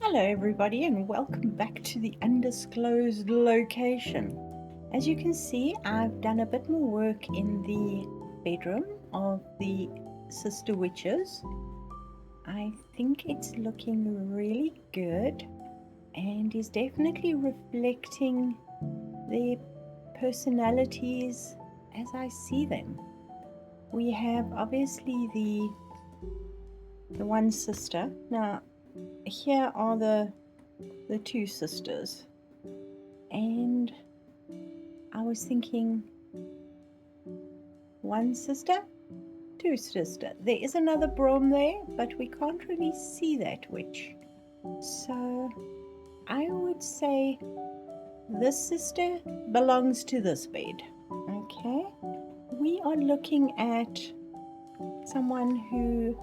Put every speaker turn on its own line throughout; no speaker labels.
Hello everybody and welcome back to the undisclosed location. As you can see, I've done a bit more work in the bedroom of the sister witches. I think it's looking really good and is definitely reflecting their personalities as I see them. We have obviously the one sister. Now here are the two sisters, and I was thinking one sister, two sister. There is another broom there, but we can't really see that witch. So I would say this sister belongs to this bed. Okay, we are looking at someone who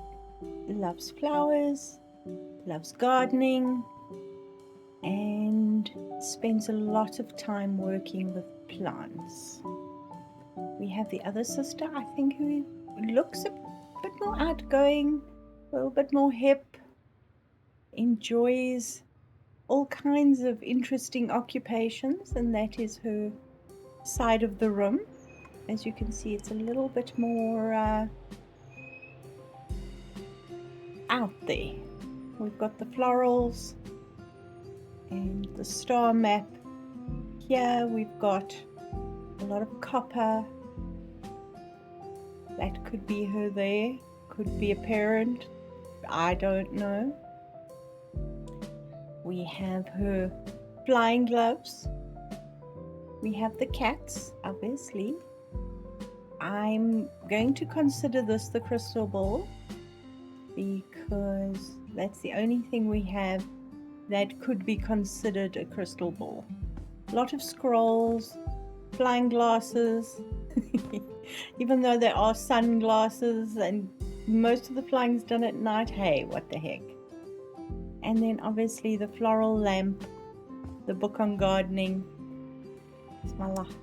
loves flowers, loves gardening, and spends a lot of time working with plants. We have the other sister, I think, who looks a bit more outgoing, a little bit more hip, enjoys all kinds of interesting occupations, and that is her side of the room. As you can see, it's a little bit more out there. We've got the florals and the star map. Here we've got a lot of copper. That could be her there, could be a parent, I don't know. We have her flying gloves. We have the cats, obviously. I'm going to consider this the crystal ball because that's the only thing we have that could be considered a crystal ball. A lot of scrolls, flying glasses, even though there are sunglasses and most of the flying's done at night. Hey, what the heck. And then obviously the floral lamp, the book on gardening. It's my light.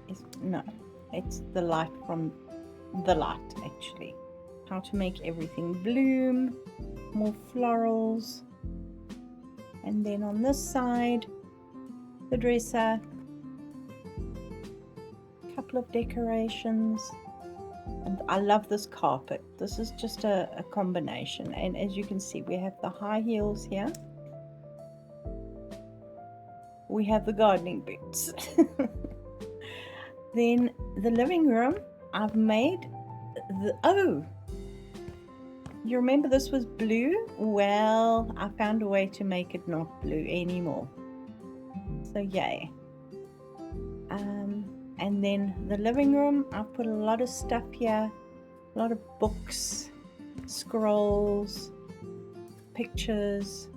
It's the light from the light, actually. How to make everything bloom, more florals. And then on this side, the dresser, a couple of decorations. And I love this carpet. This is just a combination. And as you can see, we have the high heels here. We have the gardening boots. Then the living room, I've made you remember this was blue? Well, I found a way to make it not blue anymore. So yay. And then the living room, I've put a lot of stuff here, a lot of books, scrolls, pictures,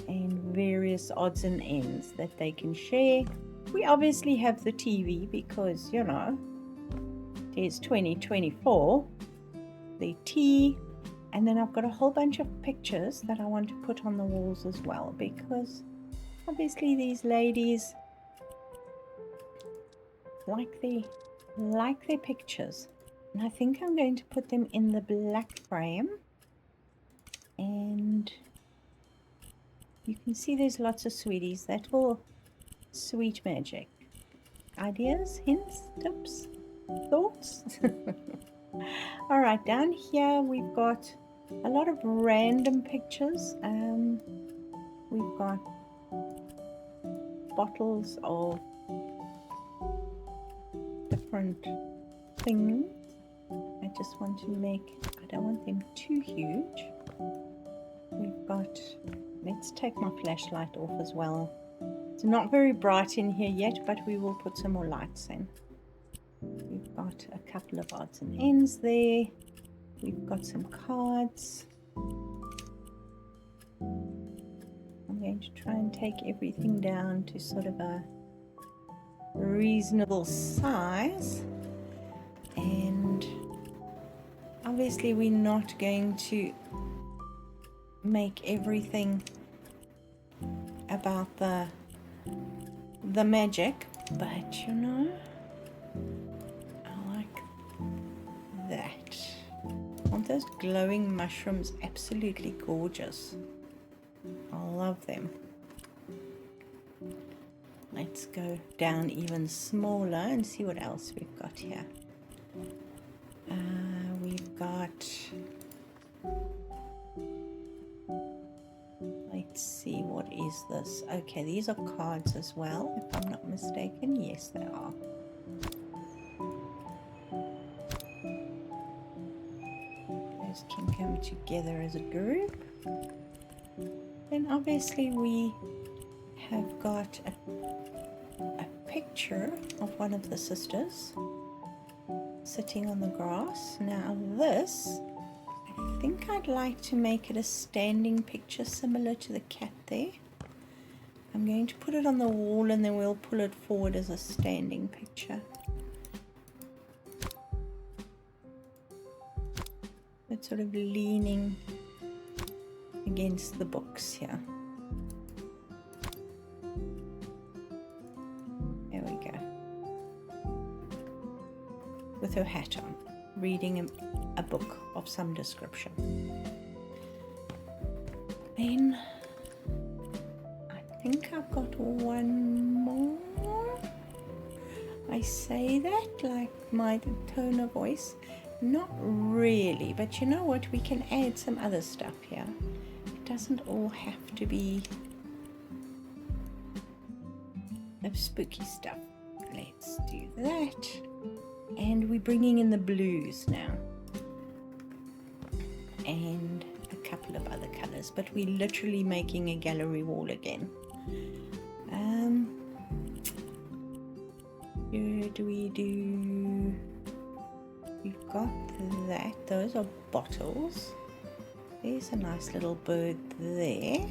and various odds and ends that they can share. We obviously have the TV because, you know, it's 2024, the tea, and then I've got a whole bunch of pictures that I want to put on the walls as well because obviously these ladies like their pictures, and I think I'm going to put them in the black frame. And you can see there's lots of sweeties. That will sweet magic. Ideas, hints, tips, thoughts? All right, down here we've got a lot of random pictures. We've got bottles of different things. I just want to I don't want them too huge. We've got, let's take my flashlight off as well. It's not very bright in here yet, but we will put some more lights in. We've got a couple of odds and ends there. We've got some cards. I'm going to try and take everything down to sort of a reasonable size. And obviously we're not going to make everything about the magic, but you know, I like that. Aren't those glowing mushrooms absolutely gorgeous? I love them. Let's go down even smaller and see what else we've got here. We've got, let's see, what is this? Okay, these are cards as well, if I'm not mistaken. Yes, they are. Those can come together as a group. Then obviously we have got a picture of one of the sisters sitting on the grass. Now this, I think I'd like to make it a standing picture similar to the cat there. I'm going to put it on the wall and then we'll pull it forward as a standing picture. It's sort of leaning against the books here. There we go. With her hat on, reading a book of some description. Then I think I've got one more. I say that like my tone of voice. Not really, but you know what? We can add some other stuff here. It doesn't all have to be the spooky stuff. Let's do that. And we're bringing in the blues now. And a couple of other colors, but we're literally making a gallery wall again. Here do we do... We've got that. Those are bottles. There's a nice little bird there.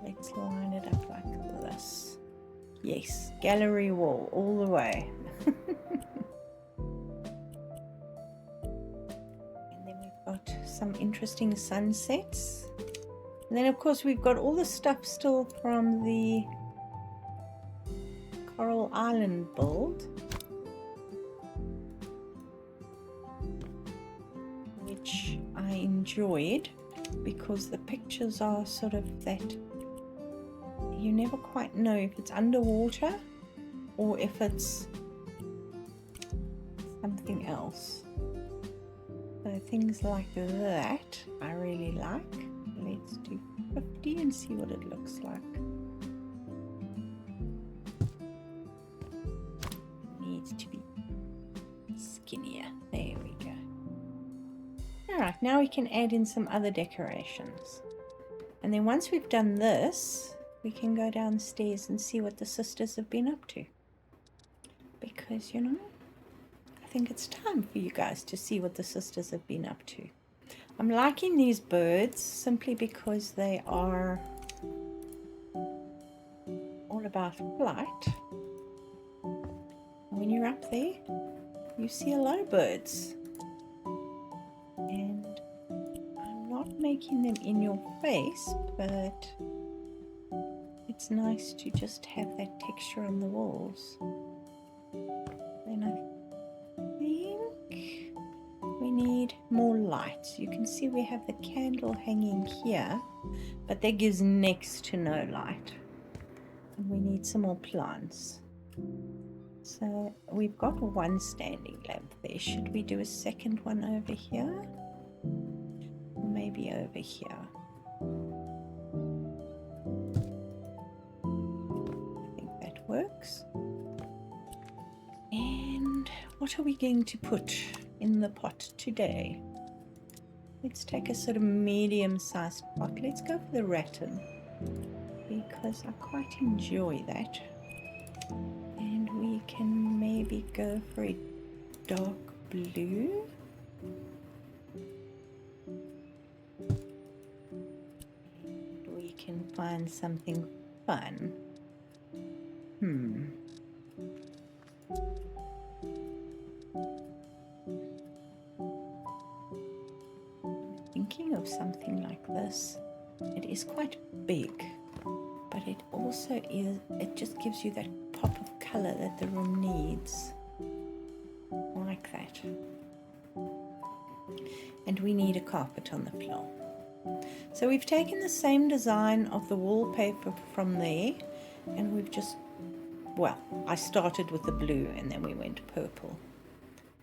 Let's line it up like this. Yes, gallery wall all the way. And then we've got some interesting sunsets. And then of course we've got all the stuff still from the Coral Island build, which I enjoyed because the pictures are sort of that you never quite know if it's underwater or if it's something else. So things like that I really like. Let's do 50 and see what it looks like. Needs to be skinnier. There we go. Alright, now we can add in some other decorations. And then once we've done this, we can go downstairs and see what the sisters have been up to. Because, you know, I think it's time for you guys to see what the sisters have been up to. I'm liking these birds simply because they are all about flight. When you're up there, you see a lot of birds. And I'm not making them in your face, but it's nice to just have that texture on the walls. Then I think we need more lights. You can see we have the candle hanging here, but that gives next to no light. And we need some more plants. So we've got one standing lamp there. Should we do a second one over here? Or maybe over here? I think that works. And what are we going to put in the pot today? Let's take a sort of medium-sized pot. Let's go for the rattan because I quite enjoy that. And we can maybe go for a dark blue. And we can find something fun. Thinking of something like this. It is quite big, but it also is, it just gives you that pop of color that the room needs. Like that. and we need a carpet on the floor. So we've taken the same design of the wallpaper from there, and we've just, well, I started with the blue and then we went purple,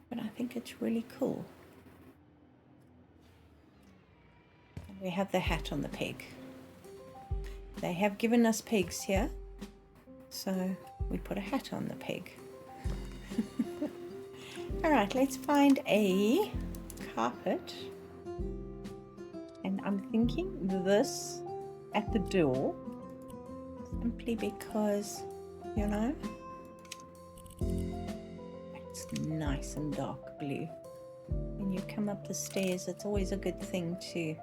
but I think it's really cool. And we have the hat on the peg. They have given us pegs here, so we put a hat on the peg. All right, let's find a carpet. And I'm thinking this at the door, simply because, you know, it's nice and dark blue. When you come up the stairs, it's always a good thing to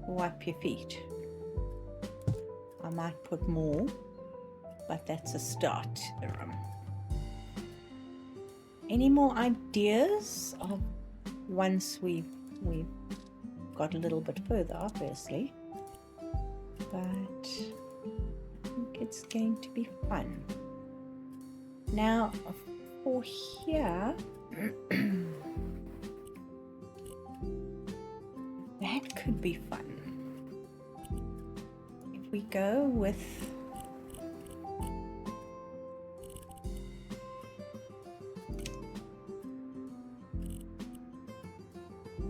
wipe your feet. I might put more, but that's a start to the room. Any more ideas of once we've got a little bit further, obviously, but I think it's going to be fun. Now for here, that could be fun. If we go with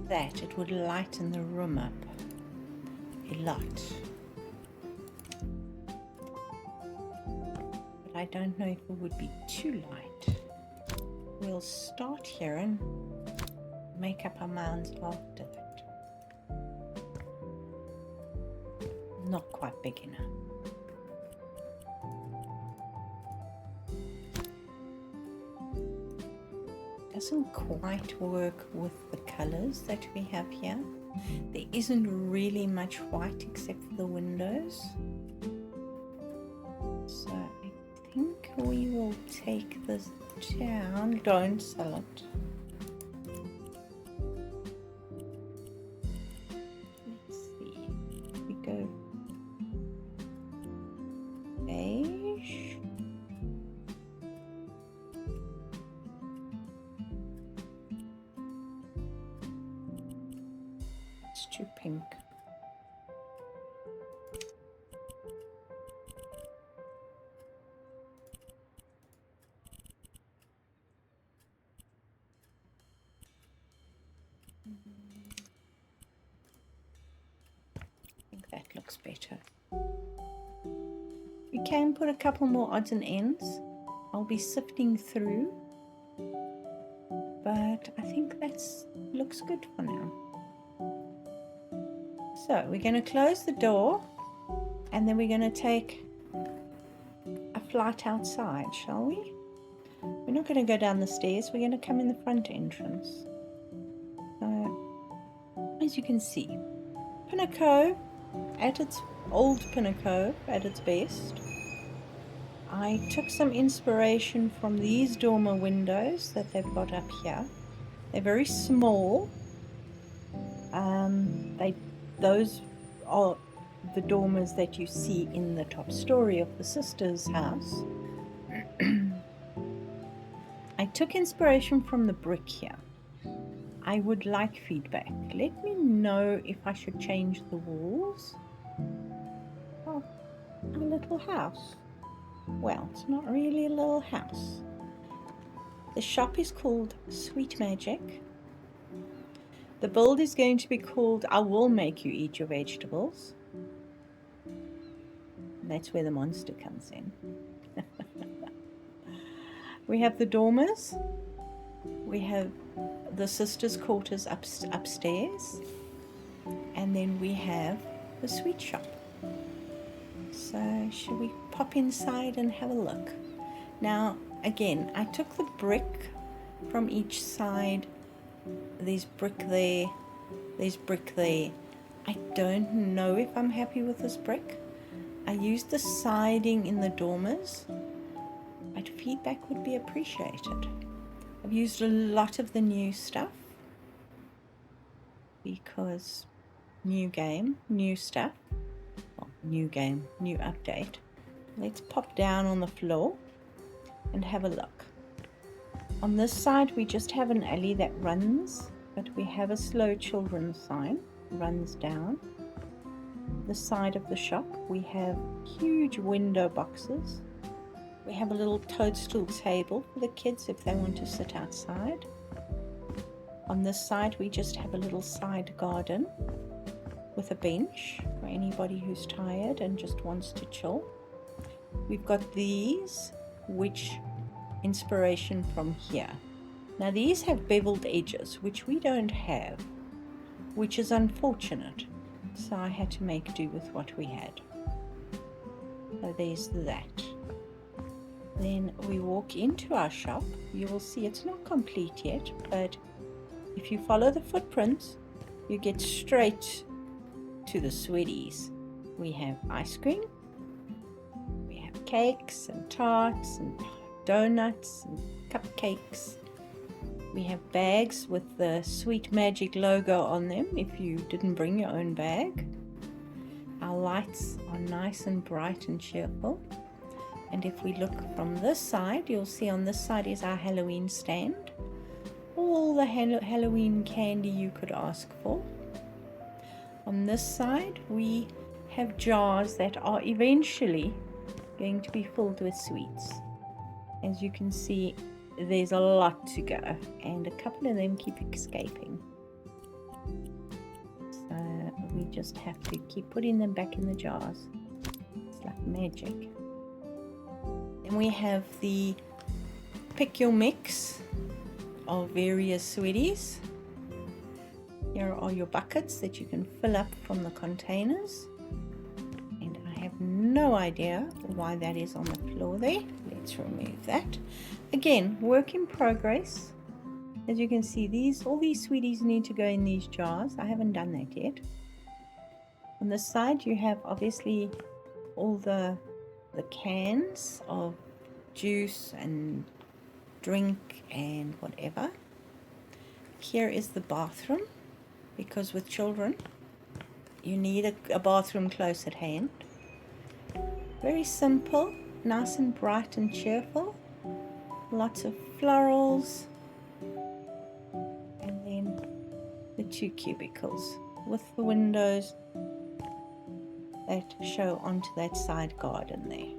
that, it would lighten the room up a lot. But I don't know if it would be too light. We'll start here and make up our minds after that. Not quite big enough. Doesn't quite work with the colors that we have here. There isn't really much white except for the windows. So I think we will take this down. Don't sell it. Let's see. We go beige. It's too pink. I think that looks better. We can put a couple more odds and ends. I'll be sifting through, but I think that looks good for now. So we're going to close the door, and then we're going to take a flight outside, shall we? We're not going to go down the stairs, we're going to come in the front entrance. As you can see, Pinnacle at its old Pinnacle at its best. I took some inspiration from these dormer windows that they've got up here. They're very small. Those are the dormers that you see in the top story of the sister's house. I took inspiration from the brick here. I would like feedback. Let me know if I should change the walls of a little house. Well, it's not really a little house. The shop is called Sweetmagic. The build is going to be called I Will Make You Eat Your Vegetables. And that's where the monster comes in. We have the dormers. We have the sisters' quarters upstairs. And then we have the sweet shop. So shall we pop inside and have a look? Now, again, I took the brick from each side. There's brick there, there's brick there. I don't know if I'm happy with this brick. I used the siding in the dormers, but feedback would be appreciated. I've used a lot of the new stuff because new game, new stuff. Well, new game, new update. Let's pop down on the floor and have a look. On this side we just have an alley that runs but we have a slow children's sign, runs down the side of the shop. We have huge window boxes. We have a little toadstool table for the kids if they want to sit outside. On this side we just have a little side garden with a bench for anybody who's tired and just wants to chill. We've got these, which inspiration from here. Now these have beveled edges, which we don't have, which is unfortunate. So I had to make do with what we had. So there's that. Then we walk into our shop. You will see it's not complete yet, but if you follow the footprints, you get straight to the sweeties. We have ice cream, we have cakes and tarts and donuts and cupcakes. We have bags with the Sweetmagic logo on them if you didn't bring your own bag. Our lights are nice and bright and cheerful. And if we look from this side, you'll see on this side is our Halloween stand. All the Halloween candy you could ask for. On this side, we have jars that are eventually going to be filled with sweets. As you can see, there's a lot to go, and a couple of them keep escaping. So we just have to keep putting them back in the jars. It's like magic. Then we have the pick your mix of various sweeties. Here are your buckets that you can fill up from the containers. And I have no idea why that is on the floor there. Let's remove that. Again, work in progress. As you can see, all these sweeties need to go in these jars. I haven't done that yet. On the side you have obviously all the cans of juice and drink and whatever. Here is the bathroom, because with children you need a bathroom close at hand. Very simple, nice and bright and cheerful. Lots of florals, and then the 2 cubicles with the windows that show onto that side garden there.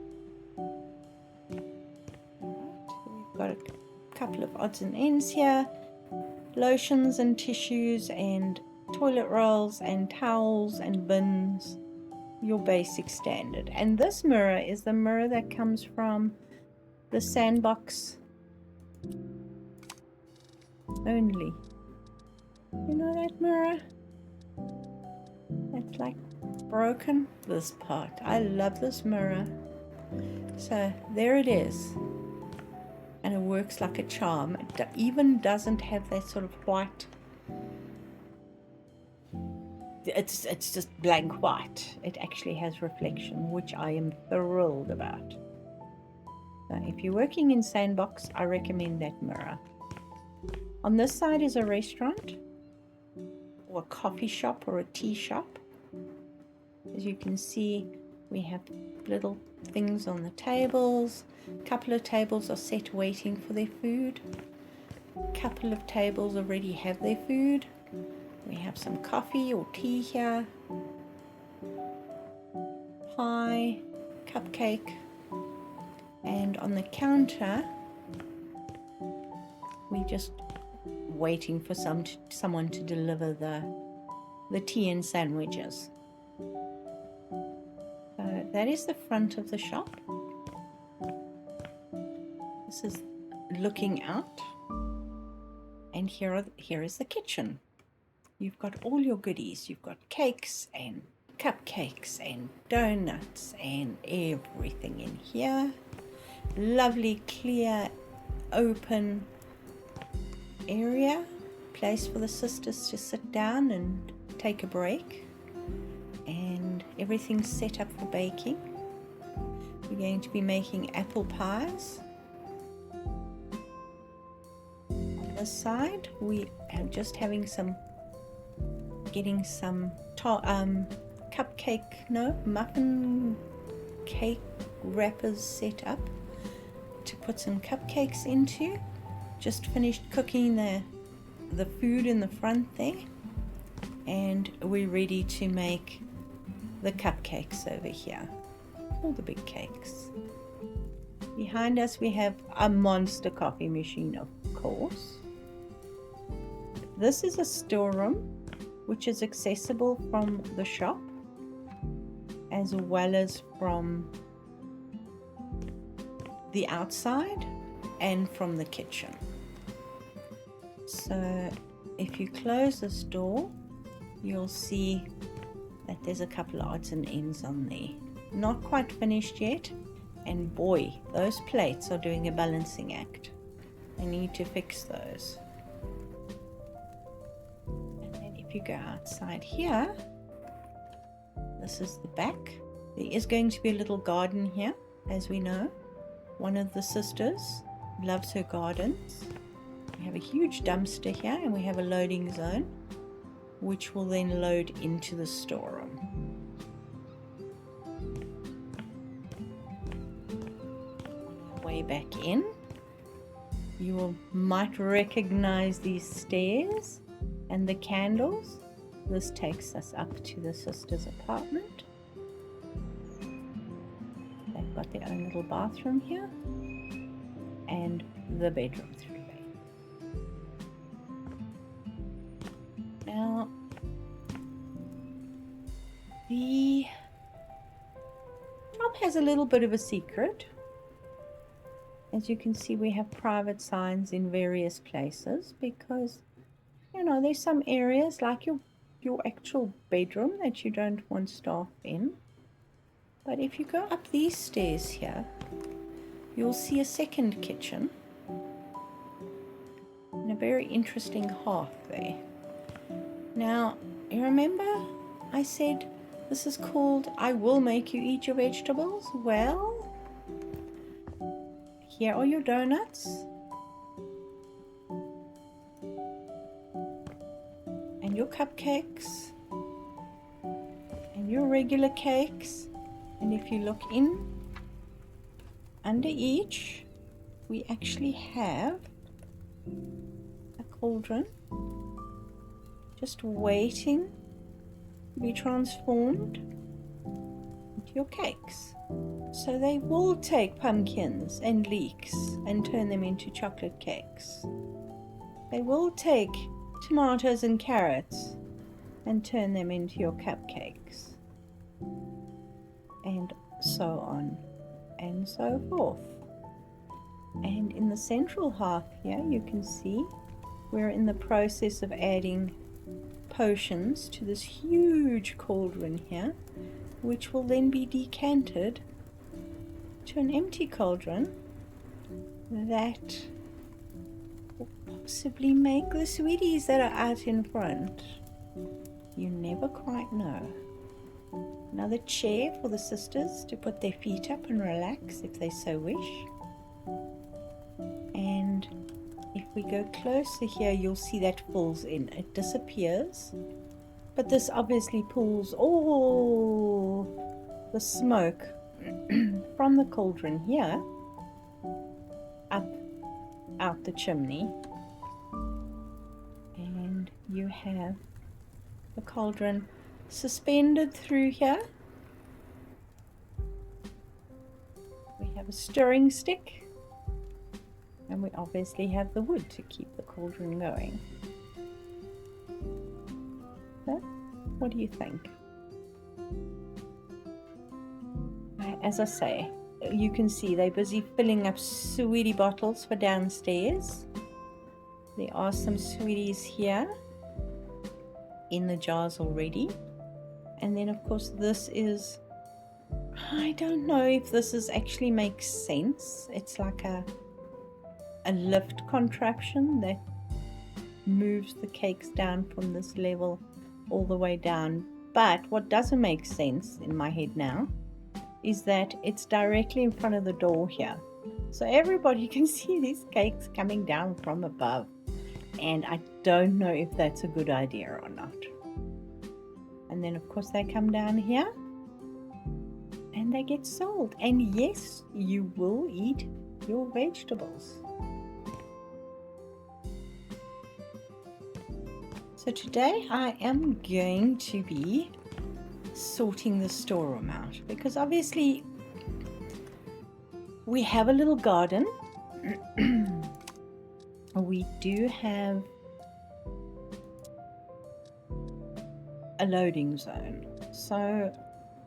We've got a couple of odds and ends here, lotions and tissues and toilet rolls and towels and bins, your basic standard. And this mirror is the mirror that comes from the sandbox only. You know that mirror? That's like broken. This part. I love this mirror. So there it is. And it works like a charm. It even doesn't have that sort of white. It's just blank white. It actually has reflection, which I am thrilled about. So if you're working in Sandbox, I recommend that mirror. On this side is a restaurant or a coffee shop or a tea shop. As you can see, we have little things on the tables. A couple of tables are set waiting for their food. A couple of tables already have their food. We have some coffee or tea here. Pie, cupcake. And on the counter, we just waiting for someone to deliver the tea and sandwiches. So that is the front of the shop. This is looking out, and here is the kitchen. You've got all your goodies. You've got cakes and cupcakes and donuts and everything in here. Lovely, clear, open area, place for the sisters to sit down and take a break, and everything's set up for baking. We're going to be making apple pies. On this side we are just getting some muffin cake wrappers set up to put some cupcakes into. Just finished cooking the food in the front there, and we're ready to make the cupcakes over here, all the big cakes. Behind us we have a monster coffee machine, of course. This is a storeroom which is accessible from the shop as well as from the outside and from the kitchen. So if you close this door, you'll see that there's a couple of odds and ends on there. Not quite finished yet, and boy, those plates are doing a balancing act. I need to fix those. And then if you go outside here, this is the back. There is going to be a little garden here, as we know. One of the sisters loves her gardens. We have a huge dumpster here, and we have a loading zone, which will then load into the storeroom. On our way back in, you might recognize these stairs and the candles. This takes us up to the sisters' apartment. They've got their own little bathroom here and the bedroom 3A. Now, the shop has a little bit of a secret. As you can see, we have private signs in various places because, you know, there's some areas like your actual bedroom that you don't want staff in. But if you go up these stairs here, you'll see a second kitchen and a very interesting hearth there. Now, you remember I said this is called I Will Make You Eat Your Vegetables? Well, here are your donuts. And your cupcakes. And your regular cakes. And if you look in, under each, we actually have a cauldron just waiting to be transformed into your cakes. So they will take pumpkins and leeks and turn them into chocolate cakes. They will take tomatoes and carrots and turn them into your cupcakes. And so on and so forth. And in the central hearth here, you can see we're in the process of adding potions to this huge cauldron here, which will then be decanted to an empty cauldron that will possibly make the sweeties that are out in front. You never quite know. Another chair for the sisters to put their feet up and relax if they so wish. And if we go closer here, you'll see that falls in. It disappears. But this obviously pulls all the smoke from the cauldron here up out the chimney. And you have the cauldron suspended through here. We have a stirring stick, and we obviously have the wood to keep the cauldron going. So, what do you think? As I say, you can see they're busy filling up sweetie bottles for downstairs. There are some sweeties here in the jars already. And then of course this is, I don't know if this is actually makes sense. It's like a lift contraption that moves the cakes down from this level all the way down. But what doesn't make sense in my head now is that it's directly in front of the door here. So everybody can see these cakes coming down from above. And I don't know if that's a good idea or not. And then of course they come down here and they get sold. And yes, you will eat your vegetables. So today I am going to be sorting the storeroom out because obviously we have a little garden. We do have a loading zone, so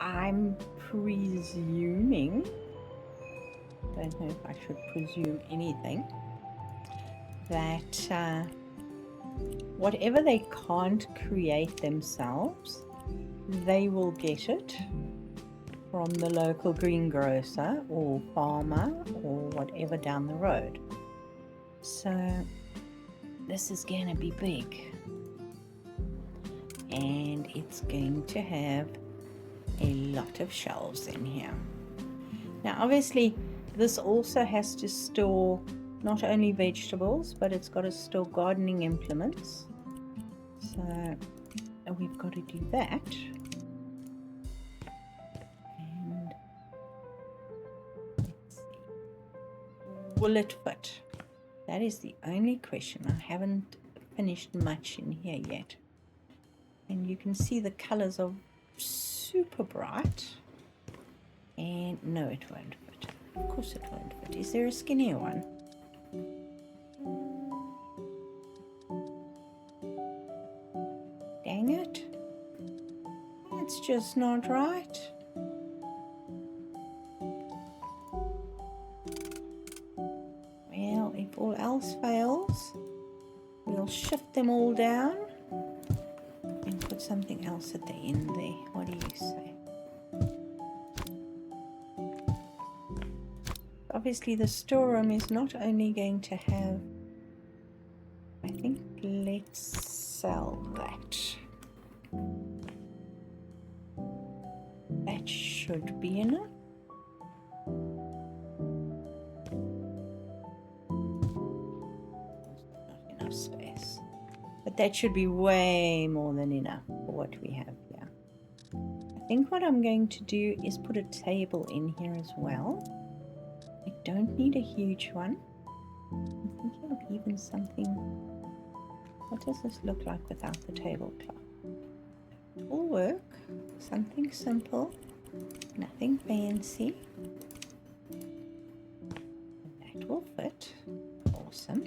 I'm presuming, don't know if I should presume anything, that whatever they can't create themselves, they will get it from the local greengrocer or farmer or whatever down the road. So this is going to be big, and it's going to have a lot of shelves in here. Now obviously this also has to store not only vegetables, but it's got to store gardening implements, so we've got to do that. And let's see, will it fit? That is the only question. I haven't finished much in here yet, and you can see the colors are super bright, and no, it won't fit. Of course it won't fit. Is there a skinnier one? Dang it, it's just not right. Well, if all else fails, we'll shift them all down and put something else at the end there. What do you say? Obviously the storeroom is not only going to have, I think, let's sell that. That should be enough. Not enough space, but that should be way more than enough for what we have here. I think what I'm going to do is put a table in here as well. I don't need a huge one. I'm thinking of even something. What does this look like without the tablecloth? It will work. Something simple, nothing fancy. That will fit. Awesome.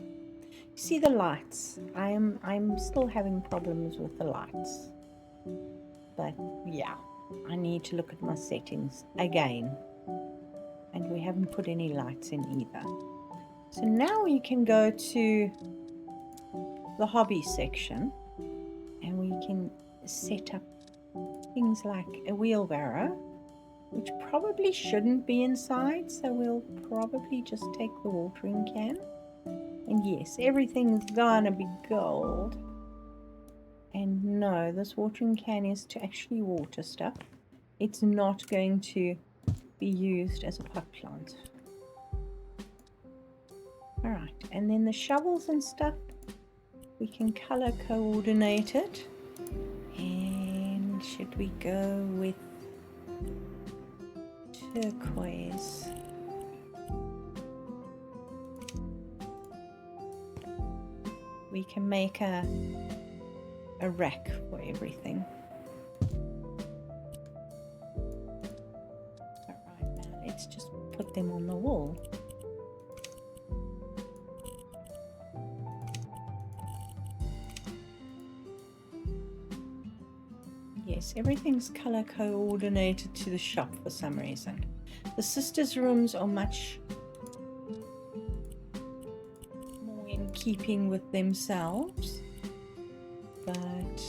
See the lights. I'm still having problems with the lights. But yeah, I need to look at my settings again. And we haven't put any lights in either. So now we can go to the hobby section and we can set up things like a wheelbarrow, which probably shouldn't be inside, so we'll probably just take the watering can. And yes, everything's gonna be gold. And no, this watering can is to actually water stuff. It's not going to be used as a pot plant. Alright, and then the shovels and stuff, we can color coordinate it. And should we go with turquoise? We can make a rack for everything. Alright, now let's just put them on the wall. Yes, everything's color coordinated to the shop for some reason. The sisters' rooms are much more in keeping with themselves, but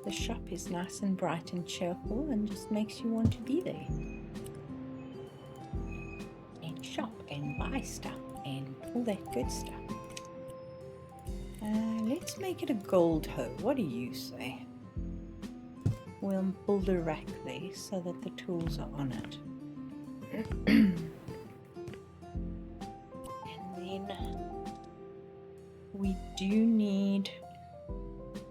the shop is nice and bright and cheerful and just makes you want to be there and shop and buy stuff and all that good stuff. Let's make it a gold hoe. What do you say? We'll build a rack there so that the tools are on it. And then we do need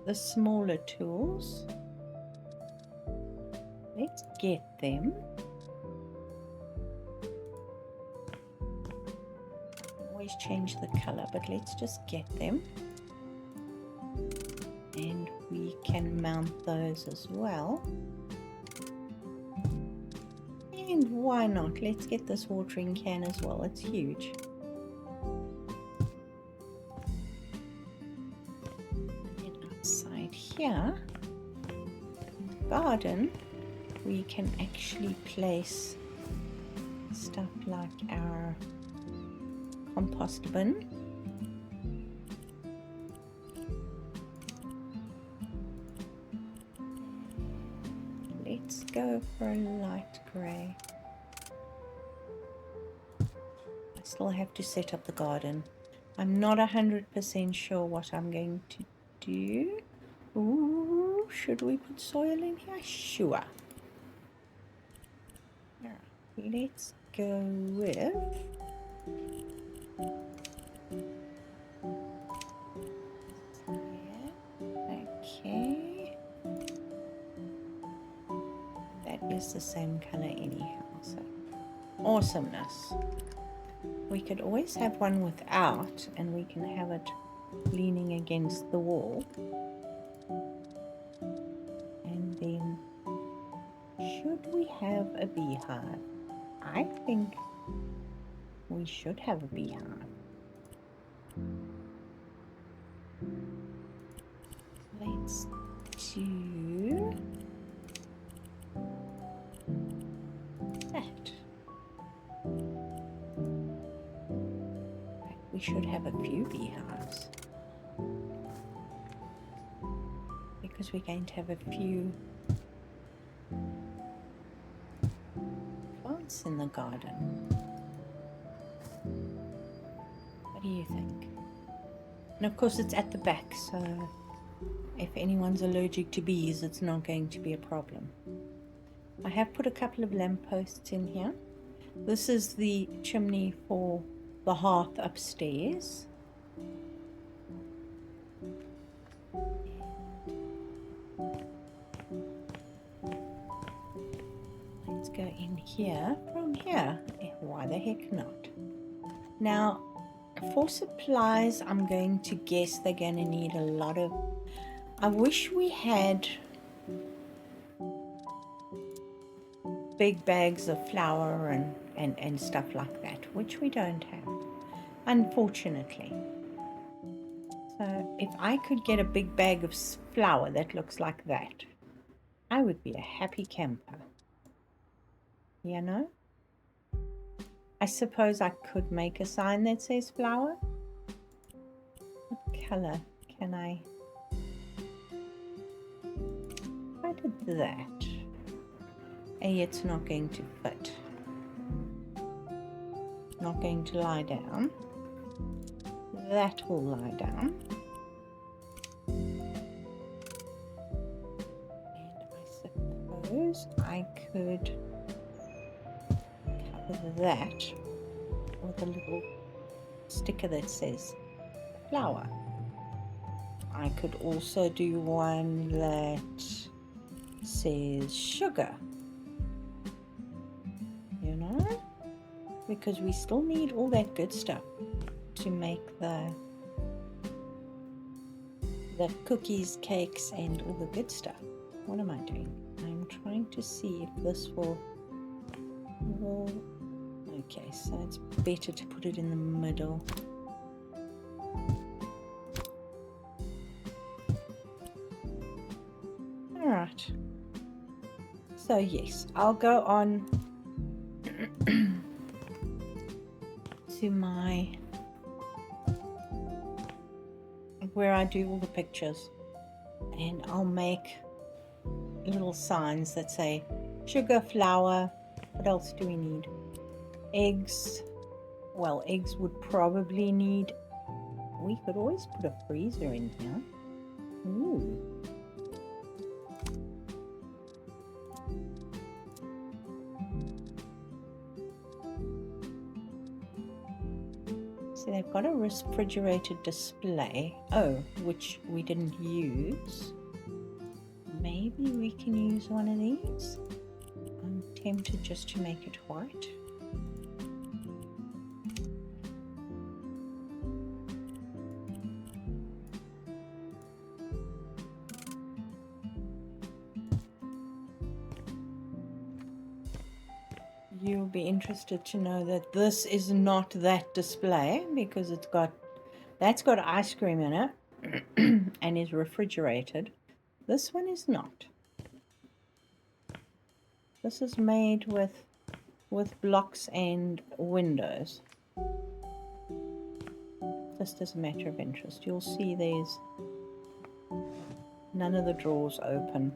the smaller tools. Let's get them. Always change the color, but let's just get them. can mount those as well. And why not? Let's get this watering can as well. It's huge. And outside here, in the garden, we can actually place stuff like our compost bin. Let's go for a light grey. I still have to set up the garden. I'm not 100% sure what I'm going to do. Ooh, should we put soil in here? Sure. Alright, let's go with okay. That is the same color anyhow, so awesomeness. We could always have one without, and we can have it leaning against the wall. And then, should we have a beehive? I think we should have a beehive. Let's do that. We should have a few beehives because we're going to have a few plants in the garden. What do you think? And of course it's at the back, so if anyone's allergic to bees, it's not going to be a problem. I have put a couple of lampposts in here. This is the chimney for the hearth upstairs. Let's go in here from here. Why the heck not? Now, for supplies, I'm going to guess they're going to need a lot of... I wish we had big bags of flour and stuff like that, which we don't have, unfortunately. So if I could get a big bag of flour that looks like that, I would be a happy camper. You know? I suppose I could make a sign that says flour. What color can I? If I did that, it's not going to fit. Not going to lie down. That will lie down. And I suppose I could cover that with a little sticker that says flour. I could also do one that says sugar. You know? Because we still need all that good stuff to make the cookies, cakes, and all the good stuff. What am I doing? I'm trying to see if this will... Okay, so it's better to put it in the middle. Alright. So yes, I'll go on to my... where I do all the pictures, and I'll make little signs that say sugar, flour. What else do we need? Eggs. Well, eggs would probably need... We could always put a freezer in here. Ooh. So they've got a refrigerated display. Oh, which we didn't use. Maybe we can use one of these. I'm tempted just to make it white. you'll be interested to know that this is not that display because that's got ice cream in it and is refrigerated. This one is not. This is made with blocks and windows. Just as a matter of interest, you'll see there's none of the drawers open.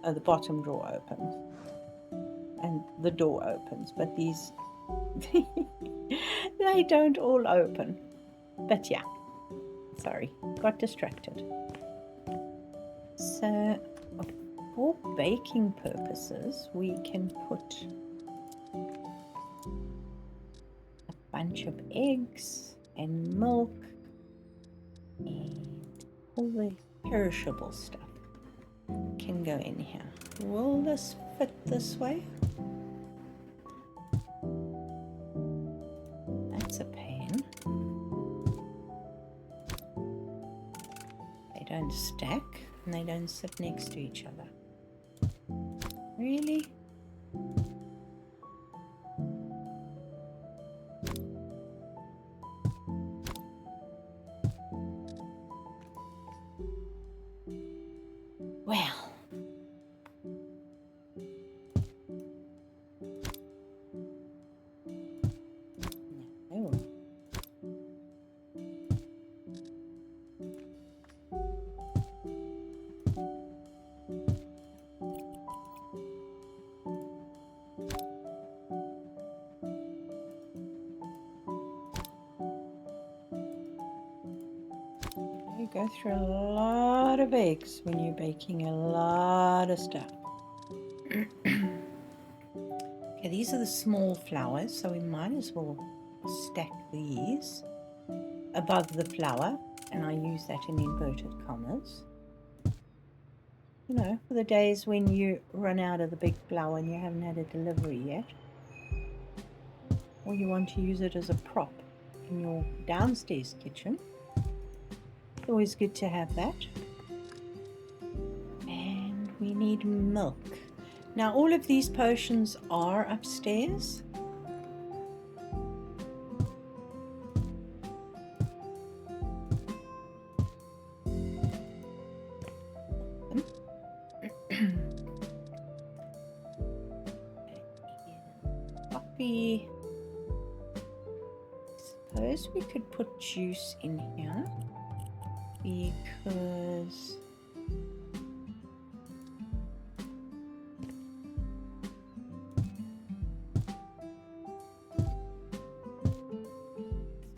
Oh, the bottom drawer opens and the door opens, but these they don't all open. But yeah, sorry, got distracted. So for baking purposes, we can put a bunch of eggs and milk and all the perishable stuff can go in here. Will this fit this way? That's a pain. They don't stack and they don't sit next to each other. Really? Well. No. You go through a lot of eggs when you're baking a lot of stuff. Okay, these are the small flowers, so we might as well stack these above the flour, and I use that in inverted commas. You know, for the days when you run out of the big flour and you haven't had a delivery yet, or you want to use it as a prop in your downstairs kitchen. It's always good to have that. And we need milk. Now all of these potions are upstairs. Coffee. Suppose we could put juice in here because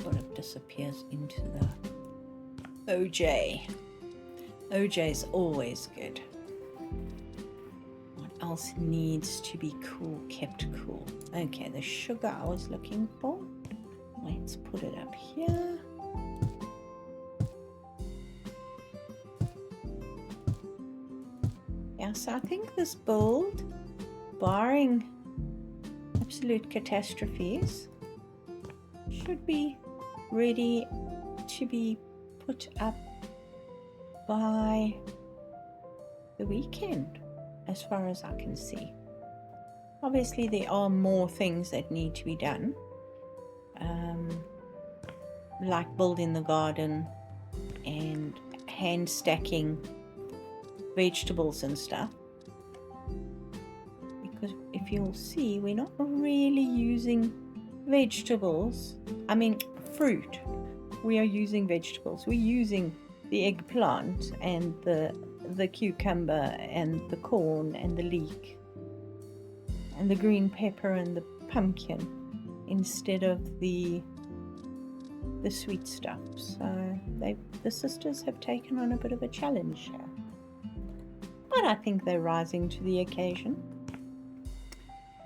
sort of disappears into the OJ. OJ is always good. What else needs to be cool, kept cool? Okay, the sugar I was looking for. Let's put it up here. Yeah, so I think this build, barring absolute catastrophes, should be ready to be put up by the weekend, as far as I can see. Obviously there are more things that need to be done, like building the garden and hand stacking vegetables and stuff, because if you'll see, we're not really using vegetables. I mean fruit. We are using vegetables. We're using the eggplant and the cucumber and the corn and the leek and the green pepper and the pumpkin instead of the sweet stuff. So the sisters have taken on a bit of a challenge here, but I think they're rising to the occasion.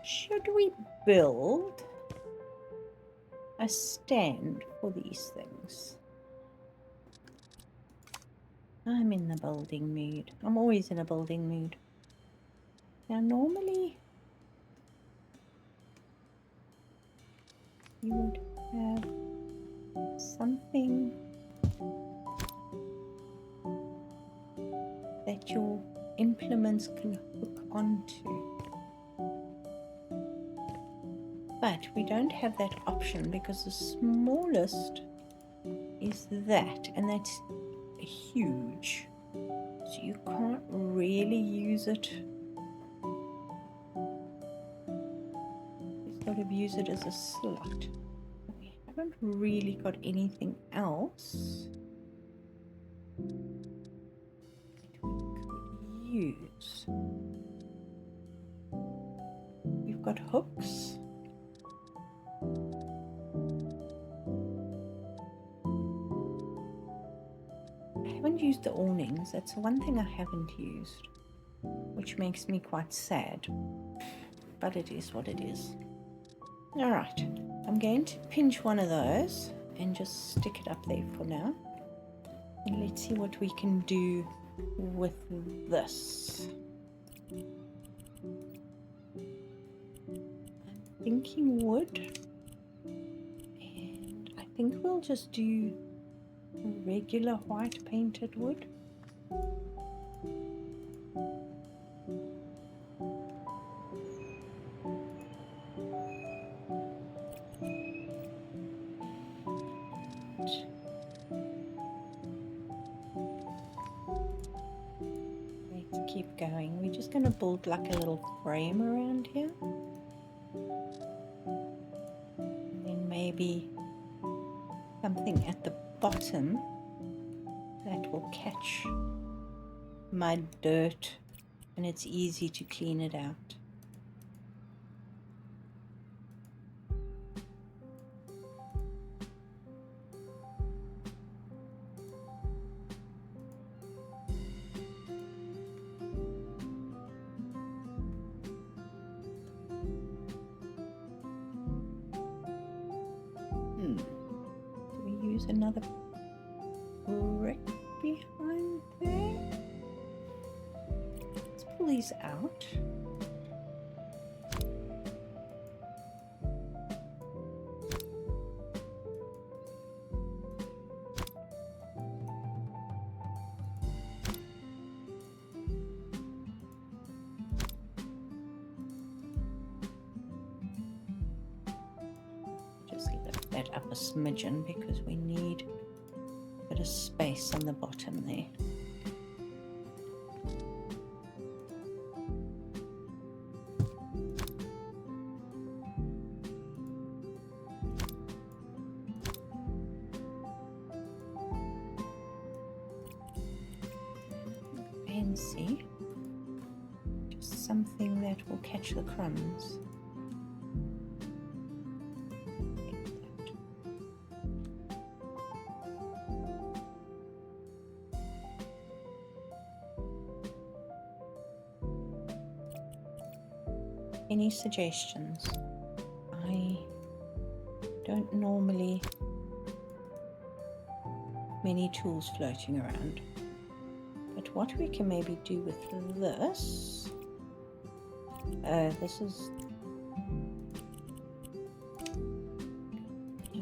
Should we build a stand for these things? I'm in the building mood. I'm always in a building mood. Now normally you would have something that your implements can hook onto. But we don't have that option because the smallest is that, and that's huge. So you can't really use it. You sort of use it as a slot. We haven't really got anything else that we could use. We've got hooks. I haven't used the awnings. That's one thing I haven't used, which makes me quite sad. But it is what it is. Alright, I'm going to pinch one of those and just stick it up there for now. And let's see what we can do with this. I'm thinking wood. And I think we'll just do regular white painted wood. Let's keep going. We're just going to build like a little frame around here. And then maybe something at the bottom that will catch mud, dirt, and it's easy to clean it out. Do we use another brick behind there? Let's pull these out. Just lift that up a smidgen because we need a bit of space on the bottom there. Fancy. Just something that will catch the crumbs. Any suggestions? I don't normally have many tools floating around, but what we can maybe do with this, this is,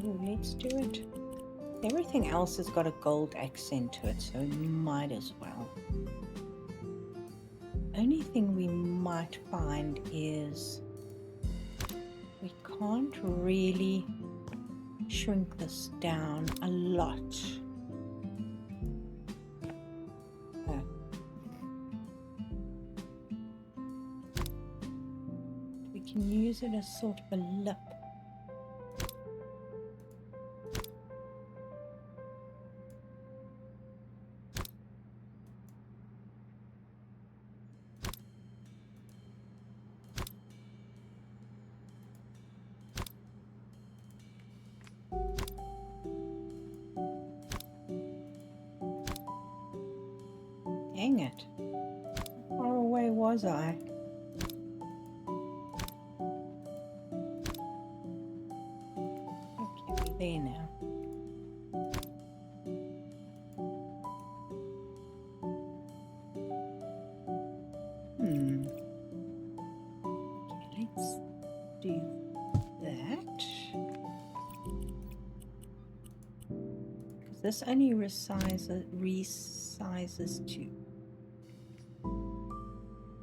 let's do it. Everything else has got a gold accent to it, so we might as well. Only thing we might find is we can't really shrink this down a lot. We can use it as sort of a lip. Dang it. How far away was I? Okay, we're there now. Okay, let's do that. Because this only resizes to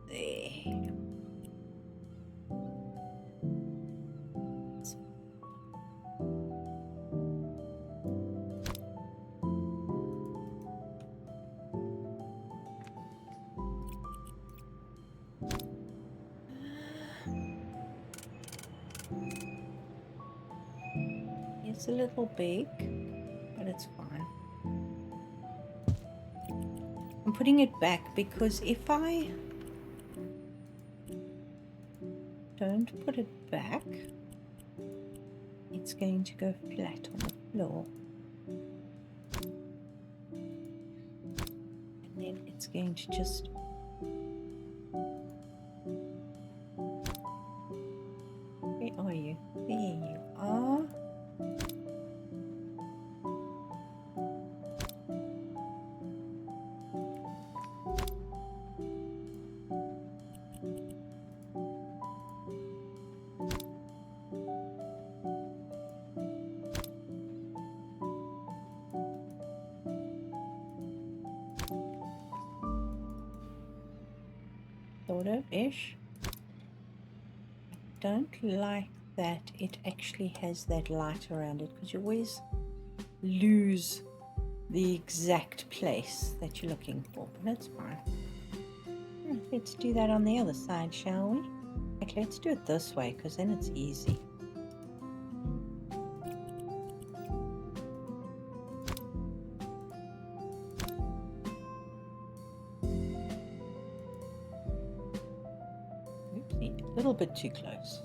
there. It's a little big, but it's fine. I'm putting it back because if I don't put it back, it's going to go flat on the floor. And then it's going to just... Where are you? There you are. Sort of ish. I don't like that it actually has that light around it, because you always lose the exact place that you're looking for, but that's fine. Let's do that on the other side, shall we? Okay, let's do it this way, because then it's easy. Oopsie, a little bit too close.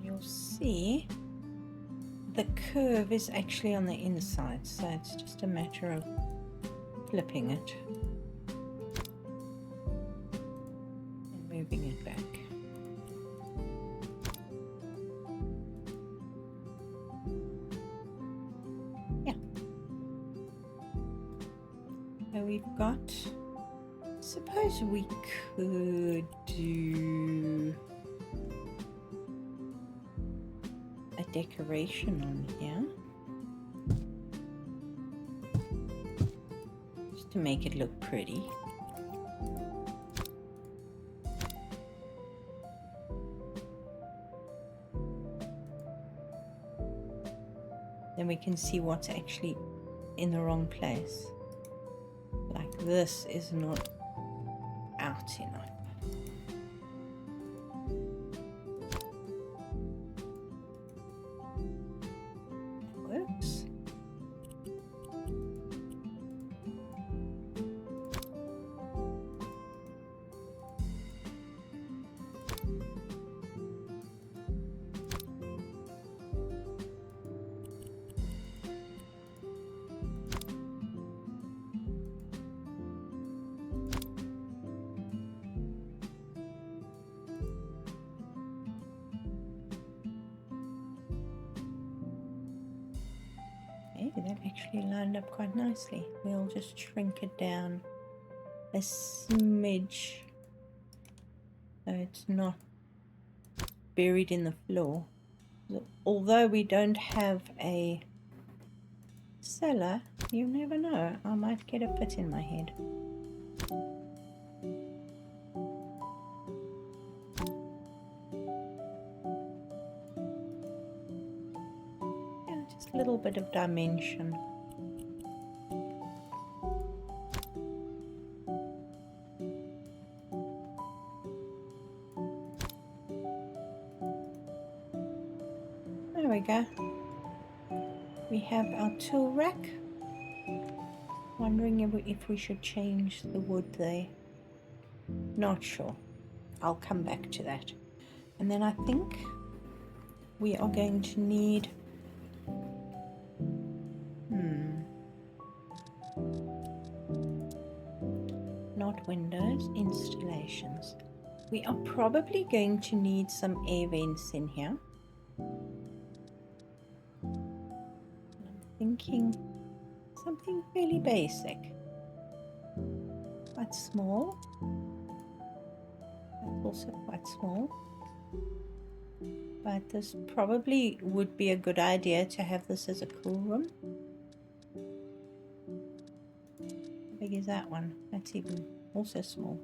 You'll see the curve is actually on the inside, so it's just a matter of flipping it and moving it back. Yeah. So we've got, suppose we could do a decoration on here, just to make it look pretty. Then we can see what's actually in the wrong place. Like this is not out enough. Works. That actually lined up quite nicely. We'll just shrink it down a smidge so it's not buried in the floor. Although we don't have a cellar, you never know, I might get a fit in my head. Just a little bit of dimension. There we go. We have our tool rack. Wondering if we should change the wood there. Not sure. I'll come back to that. And then I think we are going to need not windows, installations. We are probably going to need some air vents in here. I'm thinking something fairly basic. Quite small. That's also quite small. But this probably would be a good idea to have this as a cool room. How big is that one? That's even also small.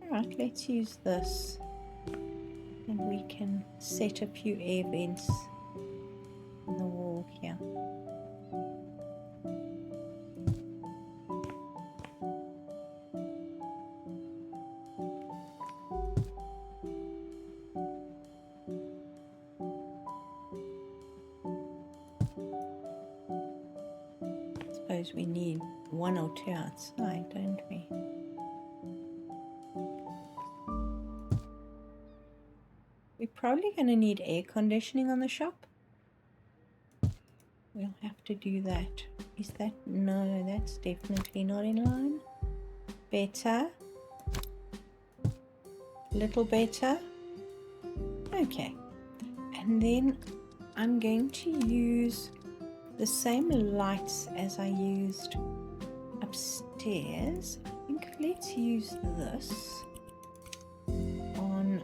Alright, let's use this. And we can set a few air vents on the wall here. suppose we need one or two outside, don't we? We're probably going to need air conditioning on the shop. We'll have to do that. Is that? No, that's definitely not in line. Better. Little better. Okay. And then I'm going to use the same lights as I used upstairs. I think let's use this on,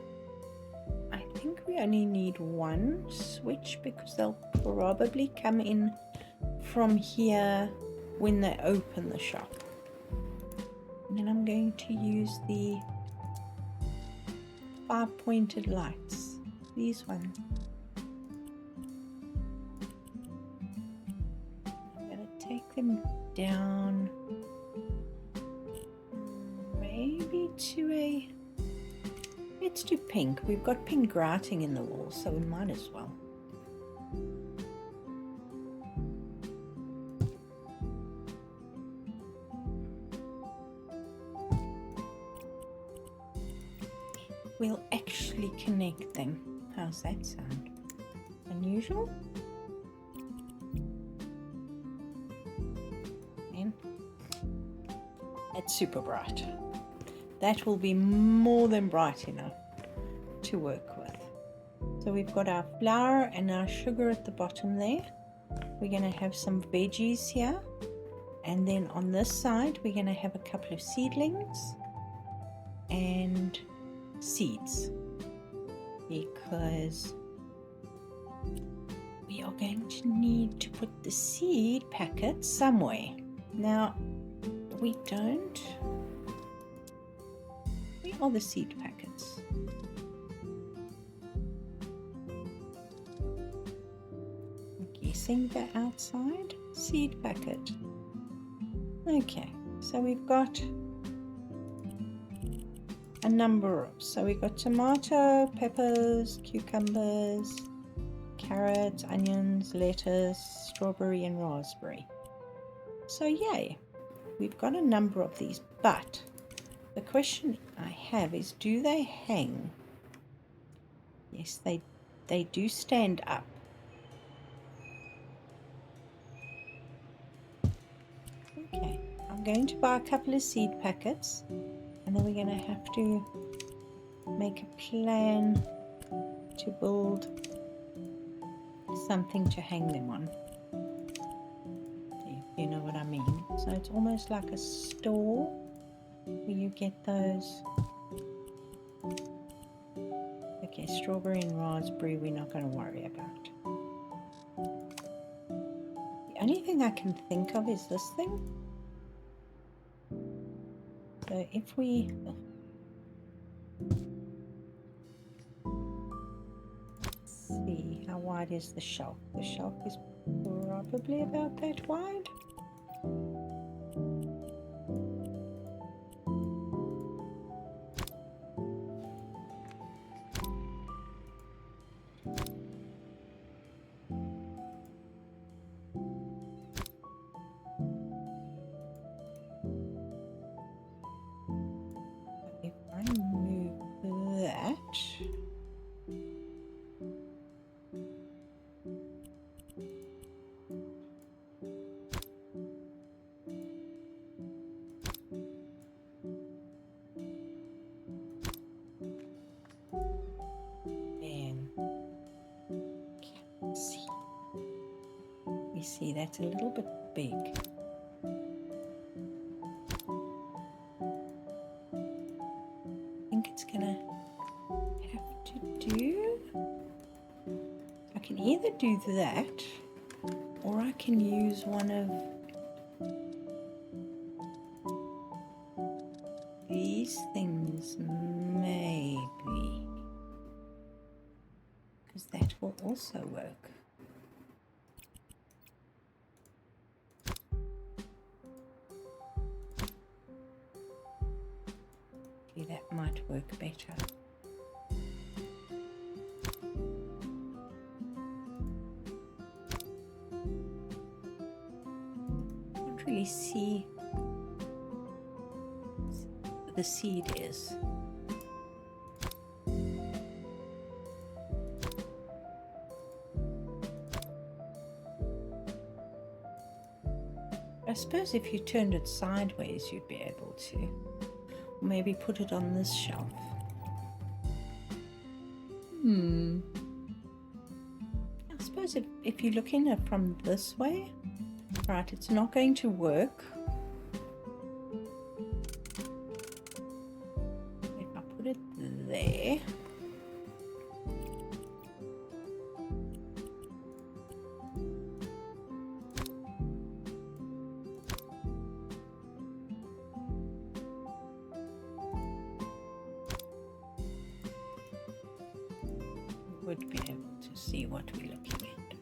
I think we only need one switch because they'll probably come in from here when they open the shop. And then I'm going to use the 5-pointed lights, these ones. I'm going to take them down maybe to a, let's do pink. We've got pink grouting in the wall, so we might as well. We'll actually connect them. How's that sound? Unusual? And it's super bright. That will be more than bright enough to work with. So we've got our flour and our sugar at the bottom there. We're going to have some veggies here. And then on this side, we're going to have a couple of seedlings and seeds, because we are going to need to put the seed packets somewhere. Now we don't, where are the seed packets? I'm guessing they're outside. Seed packet. Okay, so we've got a number of, so we've got tomato, peppers, cucumbers, carrots, onions, lettuce, strawberry and raspberry. So yay, we've got a number of these, but the question I have is, do they hang? Yes, they do stand up. Okay, I'm going to buy a couple of seed packets. And then we're going to have to make a plan to build something to hang them on. You know what I mean? So it's almost like a store where you get those. Okay, strawberry and raspberry we're not going to worry about. The only thing I can think of is this thing. So if we, let's see, how wide is the shelf? The shelf is probably about that wide. If I move that, you see that's a little bit big. I think it's gonna have to do, I can either do that or I can use one of these things, maybe, because that will also work. That might work better. Not really see the seed is. I suppose if you turned it sideways, you'd be able to. Maybe put it on this shelf. I suppose if you're looking at it from this way, right, it's not going to work. If I put it there. Would be able to see what we're looking at.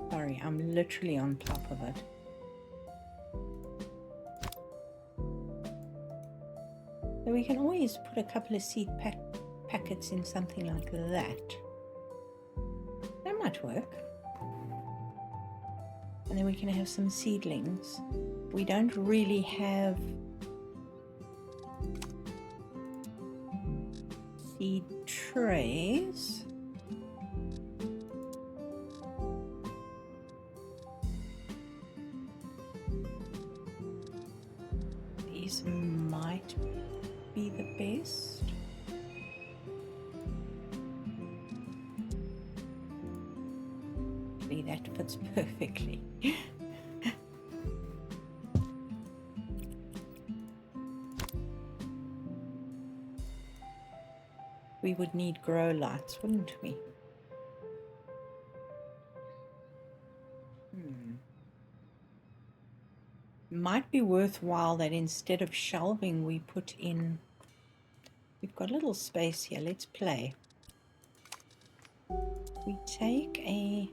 Sorry, I'm literally on top of it. So we can always put a couple of seed packets in something like that. That might work. And then we can have some seedlings. We don't really have seed trays. These might be the best. Actually, that fits perfectly. We would need grow lights, wouldn't we? Might be worthwhile that instead of shelving, we put in... We've got a little space here. Let's play. We take a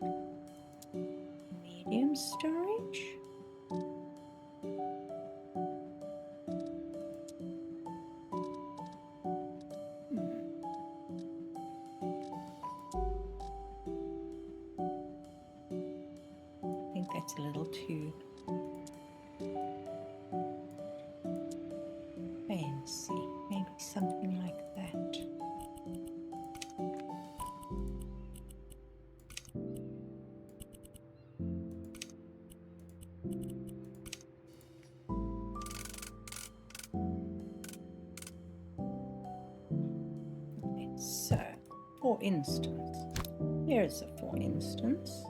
medium storage. I think that's a little too fancy. Maybe something like that. Okay, so, for instance, here's a for instance.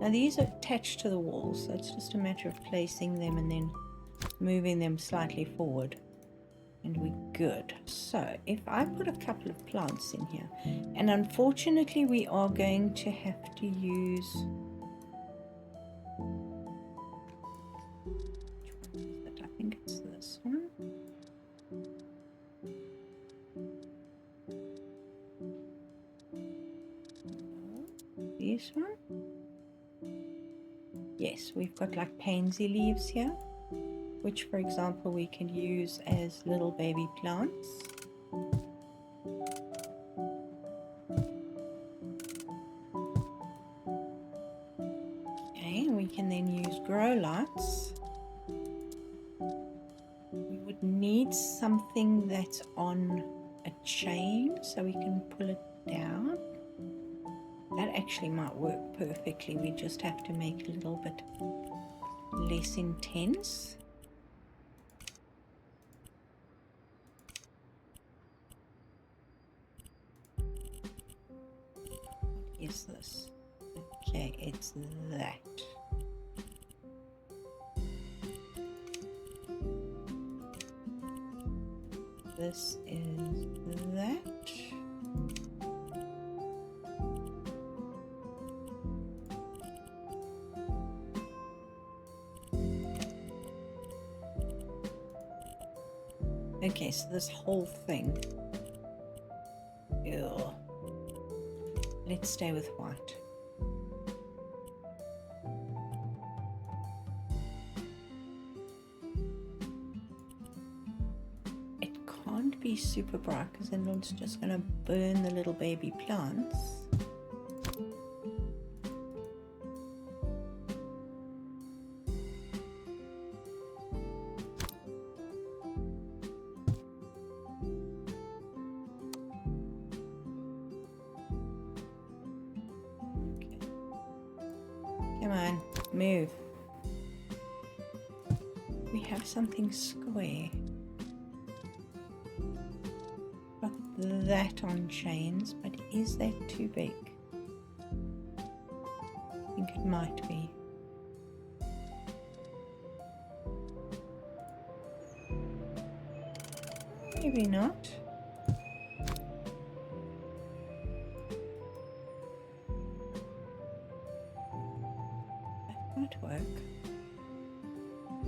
Now these are attached to the walls, so it's just a matter of placing them and then moving them slightly forward, and we're good. So if I put a couple of plants in here, and unfortunately we are going to have to use, which one is it? I think it's this one. This one. Yes, we've got like pansy leaves here, which for example we can use as little baby plants. Okay, we can then use grow lights. We would need something that's on a chain so we can pull it down. That actually might work perfectly. We just have to make it a little bit less intense. What is this? Okay, it's that. This is that. Okay, so this whole thing. Ew. Let's stay with white. It can't be be super bright because then it's just going to burn the little baby plants. Okay. Come on, move. We have something square. Got that on chains, but is that too big? I think it might be. Maybe not. That might work.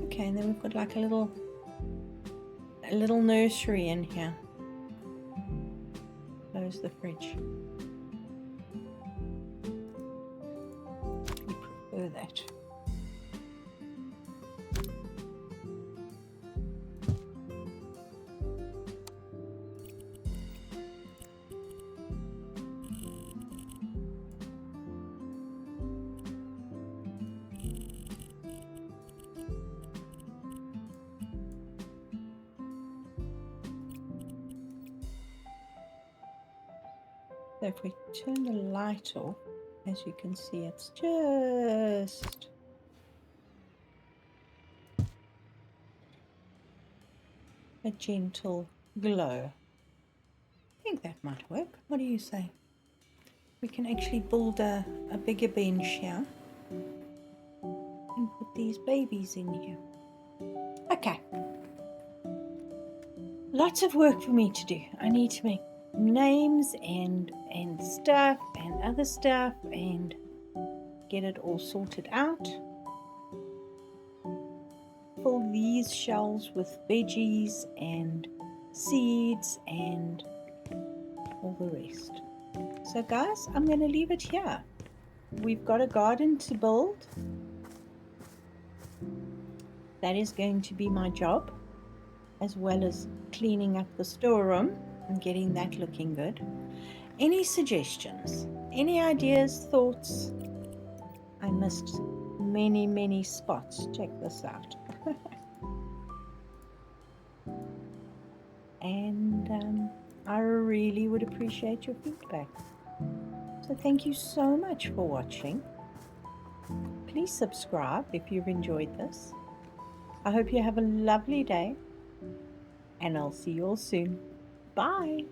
Okay, and then we've got like a little nursery in here. Close the fridge. We prefer that. So if we turn the light off, as you can see, it's just a gentle glow. I think that might work. What do you say? We can actually build a bigger bench here and put these babies in here. Okay. Lots of work for me to do. I need to make names and stuff and other stuff and get it all sorted out. Fill these shells with veggies and seeds and all the rest. So guys, I'm going to leave it here. We've got a garden to build. That is going to be my job, as well as cleaning up the storeroom and getting that looking good. Any suggestions? Any ideas, thoughts? I missed many spots. Check this out. And I really would appreciate your feedback. So thank you so much for watching. Please subscribe if you've enjoyed this. I hope you have a lovely day, and I'll see you all soon. Bye.